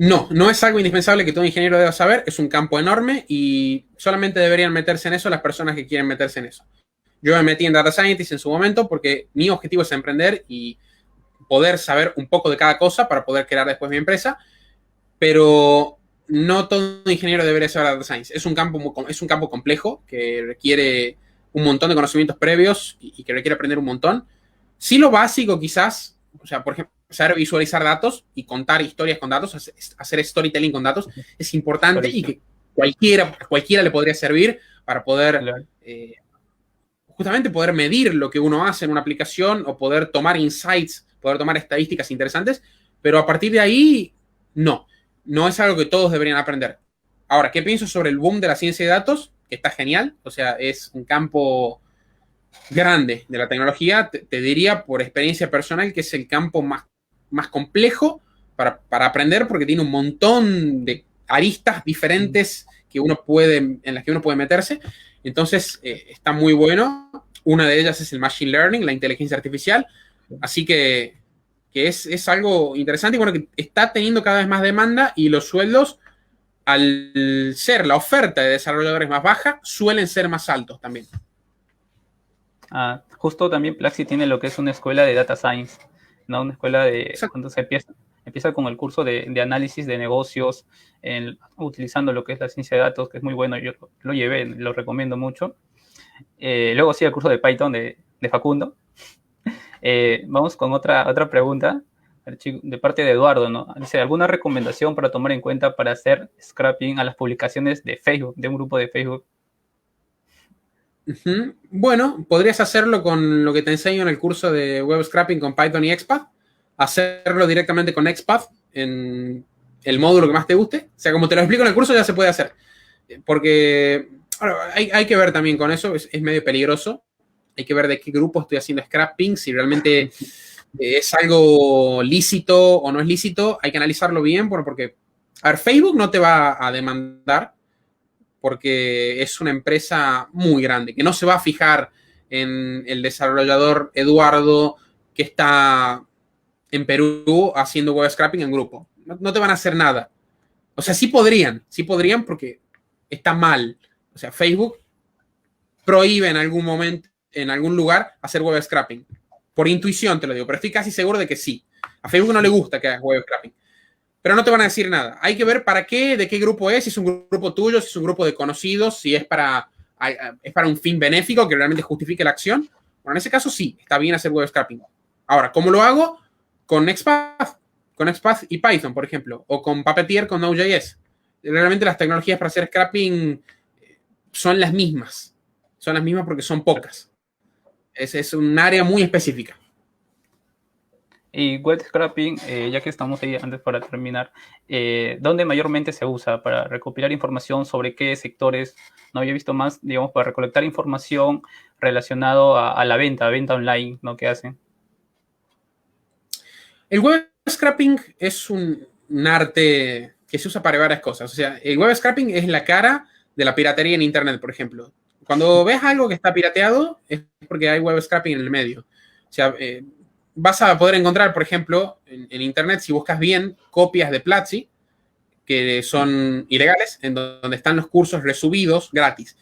No es algo indispensable que todo ingeniero deba saber, es un campo enorme y solamente deberían meterse en eso las personas que quieren meterse en eso. Yo me metí en Data Scientist en su momento porque mi objetivo es emprender y poder saber un poco de cada cosa para poder crear después mi empresa, pero no todo ingeniero debería saber Data Science. Es un campo complejo que requiere un montón de conocimientos previos y que requiere aprender un montón. Sí, lo básico quizás, o sea, por ejemplo, saber visualizar datos y contar historias con datos, hacer storytelling con datos, es importante y que cualquiera le podría servir para poder Claro. justamente poder medir lo que uno hace en una aplicación o poder tomar insights, poder tomar estadísticas interesantes, pero a partir de ahí, no es algo que todos deberían aprender. Ahora, ¿qué pienso sobre el boom de la ciencia de datos? Que está genial, o sea, es un campo grande de la tecnología, te diría por experiencia personal que es el campo más complejo para aprender porque tiene un montón de aristas diferentes en las que uno puede meterse. Entonces, está muy bueno. Una de ellas es el Machine Learning, la inteligencia artificial. Así que es algo interesante y bueno, que está teniendo cada vez más demanda y los sueldos, al ser la oferta de desarrolladores más baja, suelen ser más altos también. Justo también Plaxi tiene lo que es una escuela de Data Science, ¿no? Una escuela de, Exacto. cuando se empieza con el curso de análisis de negocios, utilizando lo que es la ciencia de datos, que es muy bueno, yo lo llevé, lo recomiendo mucho. Luego sí, el curso de Python de Facundo. Vamos con otra pregunta de parte de Eduardo, ¿no? Dice, ¿alguna recomendación para tomar en cuenta para hacer scrapping a las publicaciones de Facebook, de un grupo de Facebook? Bueno, podrías hacerlo con lo que te enseño en el curso de web scrapping con Python y XPath. Hacerlo directamente con XPath en el módulo que más te guste. O sea, como te lo explico en el curso, ya se puede hacer. Porque bueno, hay que ver también con eso, es medio peligroso. Hay que ver de qué grupo estoy haciendo scrapping, si realmente es algo lícito o no es lícito. Hay que analizarlo bien, porque, a ver, Facebook no te va a demandar porque es una empresa muy grande, que no se va a fijar en el desarrollador Eduardo que está en Perú haciendo web scrapping en grupo. No te van a hacer nada. O sea, sí podrían porque está mal. O sea, Facebook prohíbe en algún momento, en algún lugar, hacer web scrapping. Por intuición te lo digo, pero estoy casi seguro de que sí. A Facebook no le gusta que hagas web scrapping. Pero no te van a decir nada. Hay que ver para qué, de qué grupo es, si es un grupo tuyo, si es un grupo de conocidos, si es para un fin benéfico que realmente justifique la acción. Bueno, en ese caso sí, está bien hacer web scrapping. Ahora, ¿cómo lo hago? Con XPath y Python, por ejemplo, o con Puppeteer con Node.js. Realmente las tecnologías para hacer scrapping son las mismas. Son las mismas porque son pocas. Es un área muy específica. Y web scrapping, ya que estamos ahí antes para terminar, ¿dónde mayormente se usa para recopilar información sobre qué sectores? No había visto más, digamos, para recolectar información relacionado a la venta online, ¿no? ¿Qué hacen? El web scrapping es un arte que se usa para varias cosas. O sea, el web scrapping es la cara de la piratería en Internet, por ejemplo. Cuando ves algo que está pirateado, es porque hay web scrapping en el medio. O sea, vas a poder encontrar, por ejemplo, en Internet, si buscas bien, copias de Platzi, que son ilegales, en donde están los cursos resubidos gratis.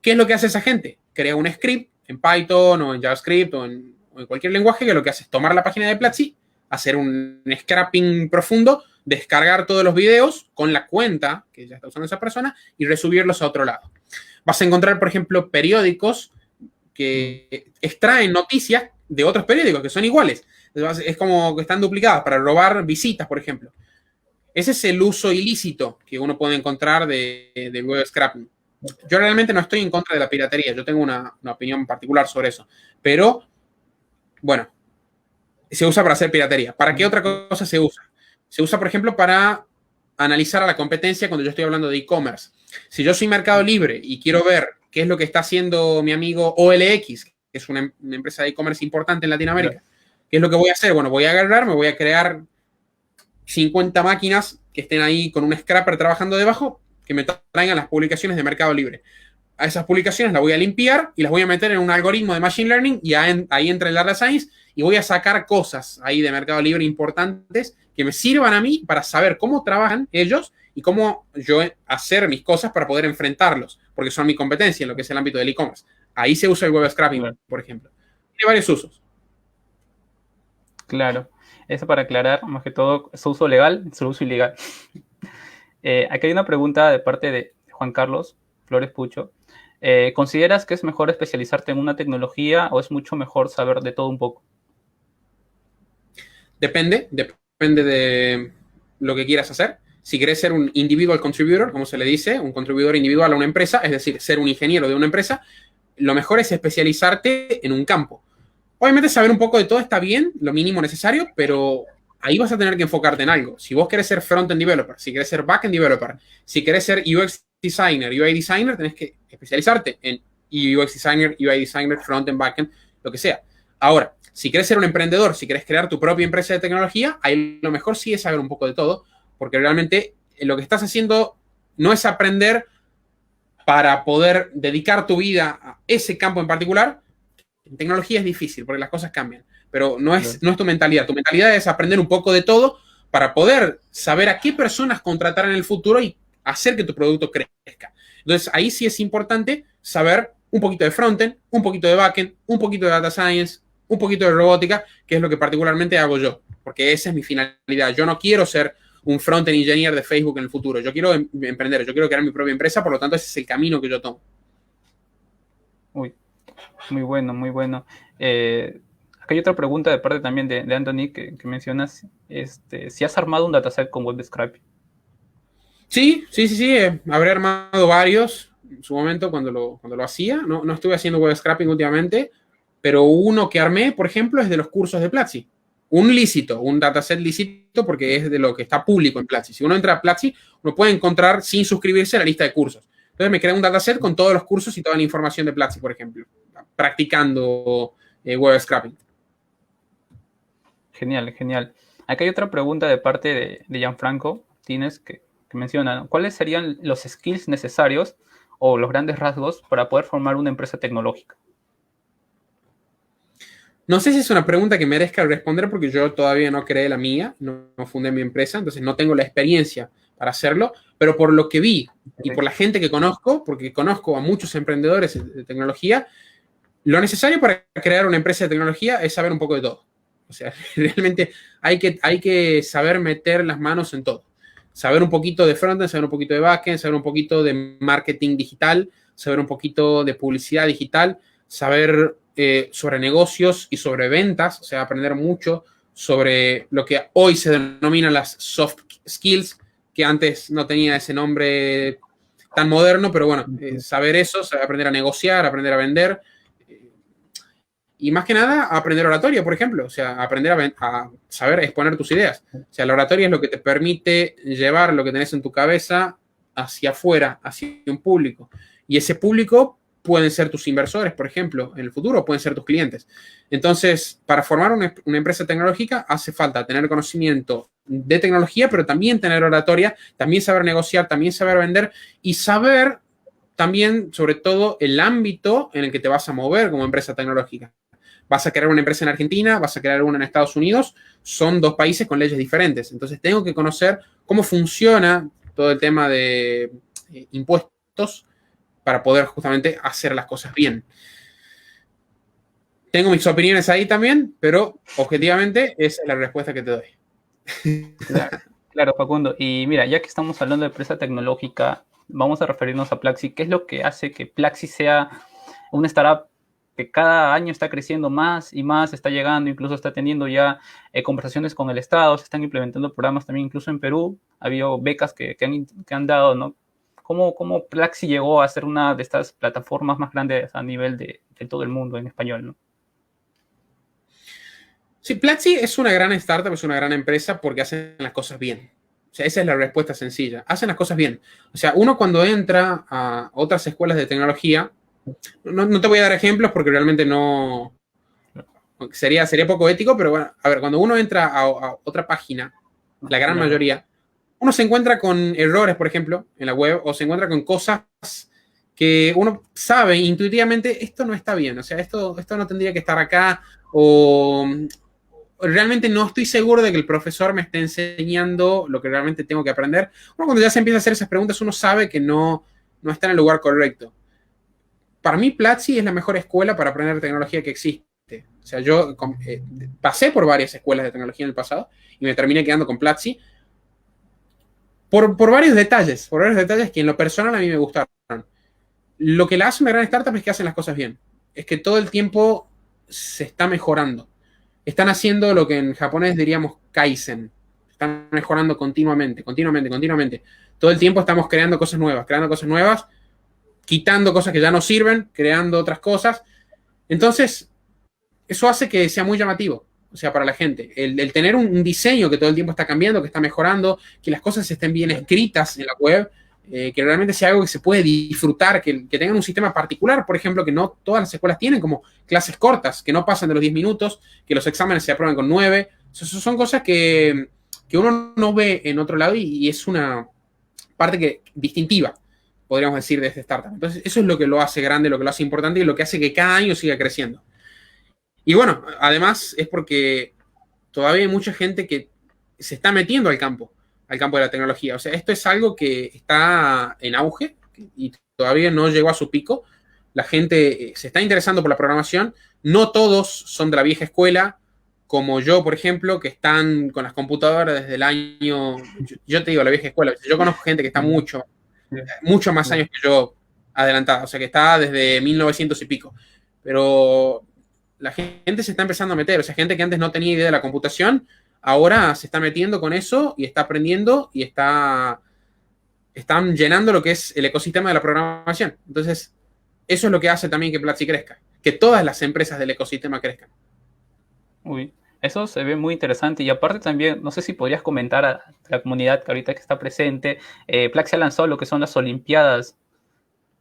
¿Qué es lo que hace esa gente? Crea un script en Python o en JavaScript o en cualquier lenguaje que lo que hace es tomar la página de Platzi, hacer un scrapping profundo, descargar todos los videos con la cuenta que ya está usando esa persona y resubirlos a otro lado. Vas a encontrar, por ejemplo, periódicos que extraen noticias de otros periódicos que son iguales. Es como que están duplicadas para robar visitas, por ejemplo. Ese es el uso ilícito que uno puede encontrar del web scrapping. Yo realmente no estoy en contra de la piratería, yo tengo una opinión particular sobre eso. Pero, bueno, se usa para hacer piratería. ¿Para qué otra cosa se usa? Se usa, por ejemplo, para analizar a la competencia cuando yo estoy hablando de e-commerce. Si yo soy Mercado Libre y quiero ver qué es lo que está haciendo mi amigo OLX, que es una empresa de e-commerce importante en Latinoamérica, ¿qué es lo que voy a hacer? Bueno, voy a agarrar, me voy a crear 50 máquinas que estén ahí con un scrapper trabajando debajo, que me traigan las publicaciones de Mercado Libre. a esas publicaciones las voy a limpiar y las voy a meter en un algoritmo de Machine Learning y ahí entra el Data Science y voy a sacar cosas ahí de Mercado Libre importantes que me sirvan a mí para saber cómo trabajan ellos y cómo yo hacer mis cosas para poder enfrentarlos, porque son mi competencia en lo que es el ámbito del e-commerce. Ahí se usa el web scraping, Claro. por ejemplo. Tiene varios usos. Claro. Eso para aclarar, más que todo, su uso legal, su uso ilegal. Aquí hay una pregunta de parte de Juan Carlos Flores Pucho. ¿Consideras que es mejor especializarte en una tecnología o es mucho mejor saber de todo un poco? Depende de lo que quieras hacer. Si quieres ser un individual contributor, como se le dice, un contribuidor individual a una empresa, es decir, ser un ingeniero de una empresa, lo mejor es especializarte en un campo. Obviamente saber un poco de todo está bien, lo mínimo necesario, pero ahí vas a tener que enfocarte en algo. Si vos querés ser front-end developer, si querés ser back-end developer, si querés ser UX designer, UI designer, tenés que especializarte en UX designer, UI designer, front-end, back-end, lo que sea. Ahora, si querés ser un emprendedor, si querés crear tu propia empresa de tecnología, ahí lo mejor sí es saber un poco de todo, porque realmente lo que estás haciendo no es aprender para poder dedicar tu vida a ese campo en particular. En tecnología es difícil porque las cosas cambian, pero no es tu mentalidad. Tu mentalidad es aprender un poco de todo para poder saber a qué personas contratar en el futuro y hacer que tu producto crezca. Entonces, ahí sí es importante saber un poquito de frontend, un poquito de backend, un poquito de data science, un poquito de robótica, que es lo que particularmente hago yo, porque esa es mi finalidad. Yo no quiero ser un frontend engineer de Facebook en el futuro. Yo quiero emprender, yo quiero crear mi propia empresa, por lo tanto, ese es el camino que yo tomo. Uy, muy bueno, muy bueno. Acá hay otra pregunta de parte también de Anthony que mencionas, si has armado un dataset con web scraping. Sí. Habré armado varios en su momento cuando lo hacía. No estuve haciendo web scraping últimamente, pero uno que armé, por ejemplo, es de los cursos de Platzi. Un dataset lícito, porque es de lo que está público en Platzi. Si uno entra a Platzi, uno puede encontrar sin suscribirse la lista de cursos. Entonces me creé un dataset con todos los cursos y toda la información de Platzi, por ejemplo, practicando web scraping. Genial, genial. Acá hay otra pregunta de parte de Gianfranco Tines que menciona, ¿no? ¿Cuáles serían los skills necesarios o los grandes rasgos para poder formar una empresa tecnológica? No sé si es una pregunta que merezca responder porque yo todavía no creé la mía, no fundé mi empresa, entonces no tengo la experiencia para hacerlo, pero por lo que vi y por la gente que conozco, porque conozco a muchos emprendedores de tecnología, lo necesario para crear una empresa de tecnología es saber un poco de todo. O sea, realmente hay que saber meter las manos en todo. Saber un poquito de frontend, saber un poquito de backend, saber un poquito de marketing digital, saber un poquito de publicidad digital, saber sobre negocios y sobre ventas, o sea, aprender mucho sobre lo que hoy se denomina las soft skills, que antes no tenía ese nombre tan moderno, pero bueno, saber eso, saber aprender a negociar, aprender a vender, y más que nada aprender oratoria, por ejemplo, o sea, aprender a saber exponer tus ideas. O sea, la oratoria es lo que te permite llevar lo que tenés en tu cabeza hacia afuera, hacia un público. Y ese público pueden ser tus inversores, por ejemplo, en el futuro, pueden ser tus clientes. Entonces, para formar una empresa tecnológica hace falta tener conocimiento de tecnología, pero también tener oratoria, también saber negociar, también saber vender y saber también, sobre todo, el ámbito en el que te vas a mover como empresa tecnológica. Vas a crear una empresa en Argentina, vas a crear una en Estados Unidos, son dos países con leyes diferentes. Entonces, tengo que conocer cómo funciona todo el tema de impuestos para poder justamente hacer las cosas bien. Tengo mis opiniones ahí también, pero objetivamente esa es la respuesta que te doy. Claro, Facundo. Y mira, ya que estamos hablando de empresa tecnológica, vamos a referirnos a Plaxi. ¿Qué es lo que hace que Plaxi sea una startup que cada año está creciendo más y más, está llegando, incluso está teniendo ya conversaciones con el Estado, se están implementando programas también, incluso en Perú, ha habido becas que han dado, ¿no? ¿Cómo Plaxi llegó a ser una de estas plataformas más grandes a nivel de todo el mundo en español, ¿no? Sí, Platzi es una gran startup, es una gran empresa porque hacen las cosas bien. O sea, esa es la respuesta sencilla. Hacen las cosas bien. O sea, uno cuando entra a otras escuelas de tecnología, no te voy a dar ejemplos porque realmente no... Sería poco ético, pero bueno, a ver, cuando uno entra a otra página, la gran mayoría, uno se encuentra con errores, por ejemplo, en la web, o se encuentra con cosas que uno sabe intuitivamente, esto no está bien, o sea, esto no tendría que estar acá, o realmente no estoy seguro de que el profesor me esté enseñando lo que realmente tengo que aprender. Uno cuando ya se empieza a hacer esas preguntas, uno sabe que no está en el lugar correcto. Para mí, Platzi es la mejor escuela para aprender tecnología que existe. O sea, yo pasé por varias escuelas de tecnología en el pasado y me terminé quedando con Platzi por varios detalles que en lo personal a mí me gustaron. Lo que la hace una gran startup es que hacen las cosas bien. Es que todo el tiempo se está mejorando. Están haciendo lo que en japonés diríamos Kaizen. Están mejorando continuamente. Todo el tiempo estamos creando cosas nuevas, quitando cosas que ya no sirven, creando otras cosas. Entonces, eso hace que sea muy llamativo, o sea, para la gente. El tener un diseño que todo el tiempo está cambiando, que está mejorando, que las cosas estén bien escritas en la web, que realmente sea algo que se puede disfrutar, que tengan un sistema particular, por ejemplo, que no todas las escuelas tienen, como clases cortas, que no pasan de los 10 minutos, que los exámenes se aprueban con 9. Eso son cosas que uno no ve en otro lado y es una parte distintiva, podríamos decir, de esta startup. Entonces, eso es lo que lo hace grande, lo que lo hace importante y lo que hace que cada año siga creciendo. Y bueno, además es porque todavía hay mucha gente que se está metiendo al campo de la tecnología. O sea, esto es algo que está en auge y todavía no llegó a su pico. La gente se está interesando por la programación. No todos son de la vieja escuela, como yo, por ejemplo, que están con las computadoras desde el año... Yo te digo, la vieja escuela. Yo conozco gente que está mucho más años que yo adelantada. O sea, que está desde 1900 y pico. Pero la gente se está empezando a meter. O sea, gente que antes no tenía idea de la computación, ahora se está metiendo con eso y está aprendiendo y están llenando lo que es el ecosistema de la programación. Entonces, eso es lo que hace también que Platzi crezca, que todas las empresas del ecosistema crezcan. Uy, eso se ve muy interesante. Y aparte también, no sé si podrías comentar a la comunidad que ahorita que está presente, Platzi ha lanzado lo que son las Olimpiadas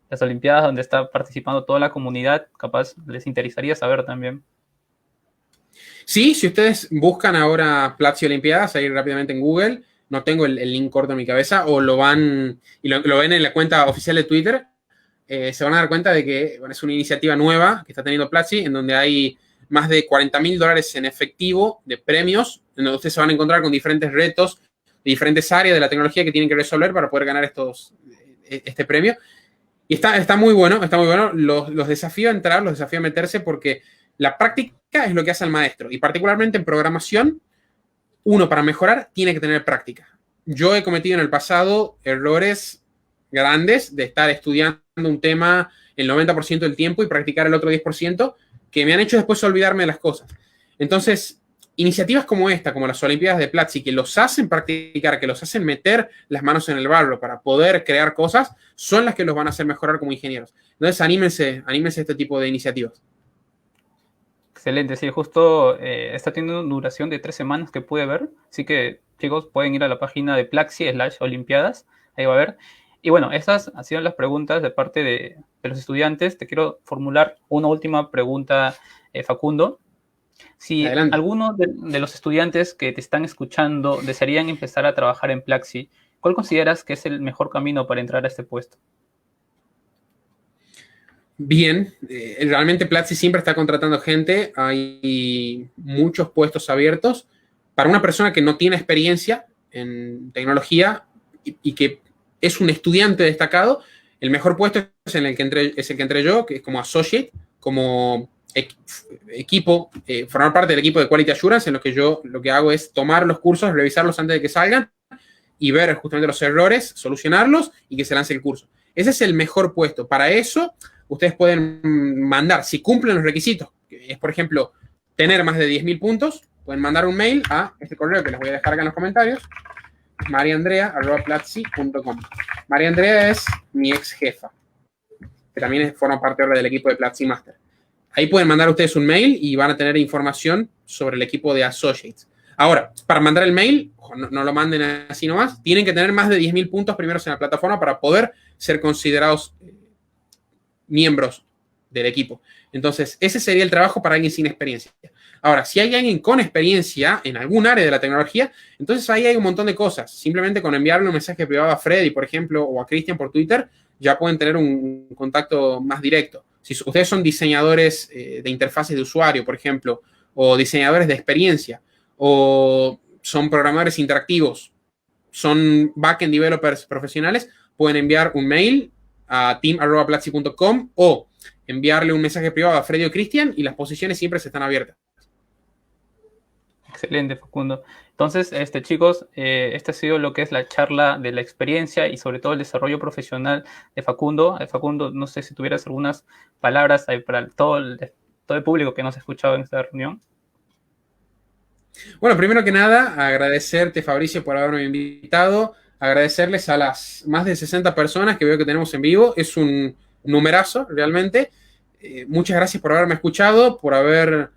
donde está participando toda la comunidad. Capaz les interesaría saber también. Sí, si ustedes buscan ahora Platzi Olimpiadas, ahí rápidamente en Google, no tengo el link corto en mi cabeza, o lo van y lo ven en la cuenta oficial de Twitter, se van a dar cuenta de que bueno, es una iniciativa nueva que está teniendo Platzi, en donde hay más de $40,000 en efectivo de premios, en donde ustedes se van a encontrar con diferentes retos de diferentes áreas de la tecnología que tienen que resolver para poder ganar este premio. Y está muy bueno, Los desafío a entrar, los desafío a meterse porque la práctica es lo que hace al maestro. Y particularmente en programación, uno para mejorar tiene que tener práctica. Yo he cometido en el pasado errores grandes de estar estudiando un tema el 90% del tiempo y practicar el otro 10%, que me han hecho después olvidarme de las cosas. Entonces, iniciativas como esta, como las Olimpiadas de Platzi, que los hacen practicar, que los hacen meter las manos en el barro para poder crear cosas, son las que los van a hacer mejorar como ingenieros. Entonces, anímense a este tipo de iniciativas. Excelente, sí, justo está teniendo una duración de 3 semanas que pude ver, así que chicos pueden ir a la página de Platzi/Olimpiadas, ahí va a ver. Y bueno, esas han sido las preguntas de parte de los estudiantes. Te quiero formular una última pregunta, Facundo. Si Adelante. algunos de los estudiantes que te están escuchando desearían empezar a trabajar en Platzi, ¿cuál consideras que es el mejor camino para entrar a este puesto? Bien, realmente Platzi siempre está contratando gente, hay muchos puestos abiertos. Para una persona que no tiene experiencia en tecnología y que es un estudiante destacado, el mejor puesto es el que entré yo, que es como associate, como equipo, formar parte del equipo de Quality Assurance, en lo que yo lo que hago es tomar los cursos, revisarlos antes de que salgan y ver justamente los errores, solucionarlos y que se lance el curso. Ese es el mejor puesto. Para eso, ustedes pueden mandar, si cumplen los requisitos, que es, por ejemplo, tener más de 10.000 puntos, pueden mandar un mail a este correo que les voy a dejar acá en los comentarios, mariandrea@platzi.com. María Andrea es mi ex jefa, que también forma parte ahora del equipo de Platzi Master. Ahí pueden mandar ustedes un mail y van a tener información sobre el equipo de Associates. Ahora, para mandar el mail, no lo manden así nomás, tienen que tener más de 10.000 puntos primeros en la plataforma para poder ser considerados miembros del equipo. Entonces, ese sería el trabajo para alguien sin experiencia. Ahora, si hay alguien con experiencia en algún área de la tecnología, entonces ahí hay un montón de cosas. Simplemente con enviarle un mensaje privado a Freddy, por ejemplo, o a Cristian por Twitter, ya pueden tener un contacto más directo. Si ustedes son diseñadores de interfaces de usuario, por ejemplo, o diseñadores de experiencia, o son programadores interactivos, son backend developers profesionales, pueden enviar un mail a team@platzi.com o enviarle un mensaje privado a Freddy o Cristian y las posiciones siempre se están abiertas. Excelente, Facundo. Entonces, chicos, esta ha sido lo que es la charla de la experiencia y sobre todo el desarrollo profesional de Facundo. Facundo, no sé si tuvieras algunas palabras para todo el público que nos ha escuchado en esta reunión. Bueno, primero que nada, agradecerte, Fabricio, por haberme invitado. Agradecerles a las más de 60 personas que veo que tenemos en vivo. Es un numerazo, realmente. Muchas gracias por haberme escuchado, por haber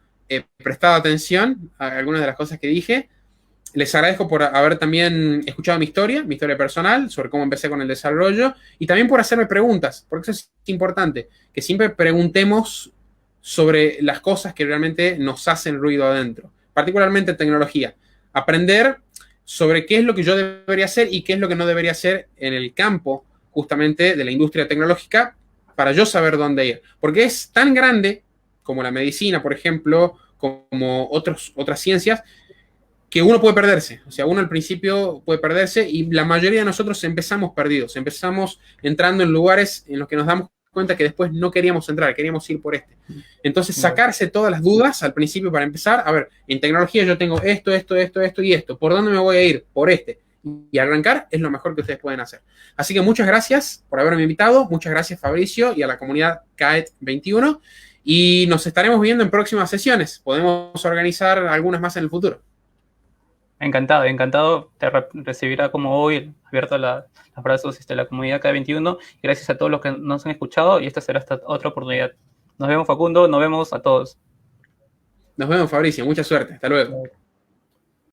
prestado atención a algunas de las cosas que dije. Les agradezco por haber también escuchado mi historia personal, sobre cómo empecé con el desarrollo, y también por hacerme preguntas, porque eso es importante, que siempre preguntemos sobre las cosas que realmente nos hacen ruido adentro, particularmente tecnología. Aprender sobre qué es lo que yo debería hacer y qué es lo que no debería hacer en el campo justamente de la industria tecnológica para yo saber dónde ir. Porque es tan grande como la medicina, por ejemplo, como otras ciencias, que uno puede perderse. O sea, uno al principio puede perderse y la mayoría de nosotros empezamos perdidos. Empezamos entrando en lugares en los que nos damos cuenta que después no queríamos entrar, queríamos ir por este. Entonces, sacarse todas las dudas al principio para empezar. A ver, en tecnología yo tengo esto y esto. ¿Por dónde me voy a ir? Por este. Y arrancar es lo mejor que ustedes pueden hacer. Así que muchas gracias por haberme invitado. Muchas gracias, Fabricio, y a la comunidad CAET21. Y nos estaremos viendo en próximas sesiones. Podemos organizar algunas más en el futuro. Encantado. Te recibirá como hoy, abierto los brazos de la comunidad CAET21. Y gracias a todos los que nos han escuchado. Y esta será hasta otra oportunidad. Nos vemos, Facundo. Nos vemos a todos. Nos vemos, Fabricio. Mucha suerte. Hasta luego.